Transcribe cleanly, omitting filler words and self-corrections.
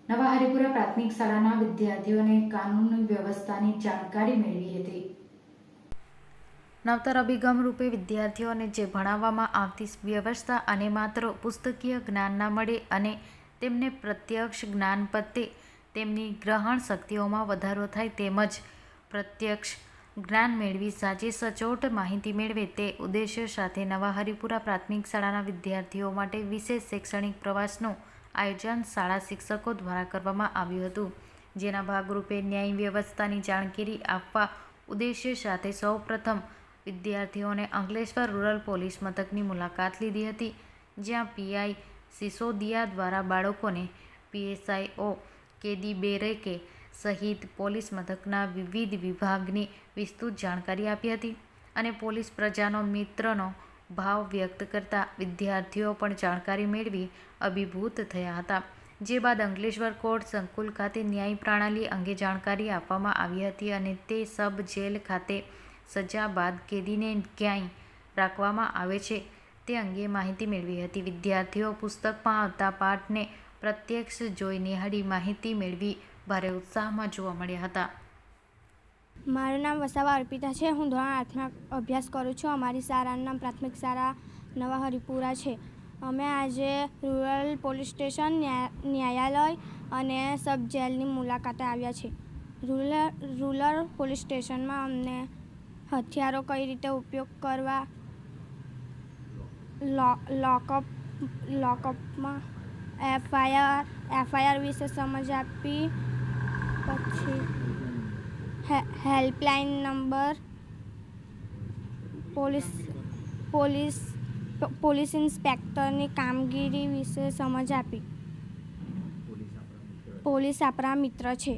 નવા હરિપુરા પ્રાથમિક શાળાના વિદ્યાર્થીઓને કાનૂની વ્યવસ્થાની જાણકારી મેળવી હતી। નવતર અભિગમ રૂપે વિદ્યાર્થીઓને જે ભણાવવામાં આવતી વ્યવસ્થા અને માત્ર પુસ્તકીય જ્ઞાન ના મળે અને તેમને પ્રત્યક્ષ જ્ઞાન પ્રત્યે તેમની ગ્રહણ શક્તિઓમાં વધારો થાય તેમજ પ્રત્યક્ષ જ્ઞાન મેળવી સાચી સચોટ માહિતી મેળવે તે ઉદ્દેશ્ય સાથે નવા હરિપુરા પ્રાથમિક શાળાના વિદ્યાર્થીઓ માટે વિશેષ શૈક્ષણિક પ્રવાસનું આયોજન શાળા શિક્ષકો દ્વારા કરવામાં આવ્યું હતું, જેના ભાગરૂપે ન્યાય વ્યવસ્થાની જાણકારી આપવા ઉદ્દેશ્ય સાથે સૌપ્રથમ વિદ્યાર્થીઓને અંકલેશ્વર રૂરલ પોલીસ મથકની મુલાકાત લીધી હતી, જ્યાં પીઆઈ સિસોદિયા દ્વારા બાળકોને પીએસઆઈઓ કેદી બેરેકે સહિત પોલીસ મથકના વિવિધ વિભાગની વિસ્તૃત જાણકારી આપી હતી અને પોલીસ પ્રજાનો મિત્રનો ભાવ વ્યક્ત કરતા વિદ્યાર્થીઓ પણ જાણકારી મેળવી અભિભૂત થયા હતા, જે બાદ અંકલેશ્વર કોર્ટ સંકુલ ખાતે ન્યાય પ્રણાલી અંગે જાણકારી આપવામાં આવી હતી અને તે સબ જેલ ખાતે સજા બાદ કેદીને ક્યાંય રાખવામાં આવે છે તે અંગે માહિતી મેળવી હતી। વિદ્યાર્થીઓ પુસ્તકમાં આવતા પાઠને પ્રત્યક્ષ જોઈ નિહાળી માહિતી મેળવી ભારે ઉત્સાહમાં જોવા મળ્યા હતા। મારું નામ વસાવા અર્પિતા છે। હું ધોરણ 8માં અભ્યાસ કરું છું। અમારી શાળાનું નામ પ્રાથમિક શાળા નવા હરિપુરા છે। અમે આજે રૂરલ પોલીસ સ્ટેશન, ન્યાયાલય અને સબ જેલની મુલાકાતે આવ્યા છે। રૂરલ પોલીસ સ્ટેશનમાં અમને હથિયારો કઈ રીતે ઉપયોગ કરવા, લોકઅપમાં એફઆઈઆર વિશે સમજ આપી, પછી હેલ્પલાઇન નંબર, પોલીસ ઇન્સ્પેક્ટરની કામગીરી વિશે સમજ આપી। પોલીસ આપણા મિત્ર છે।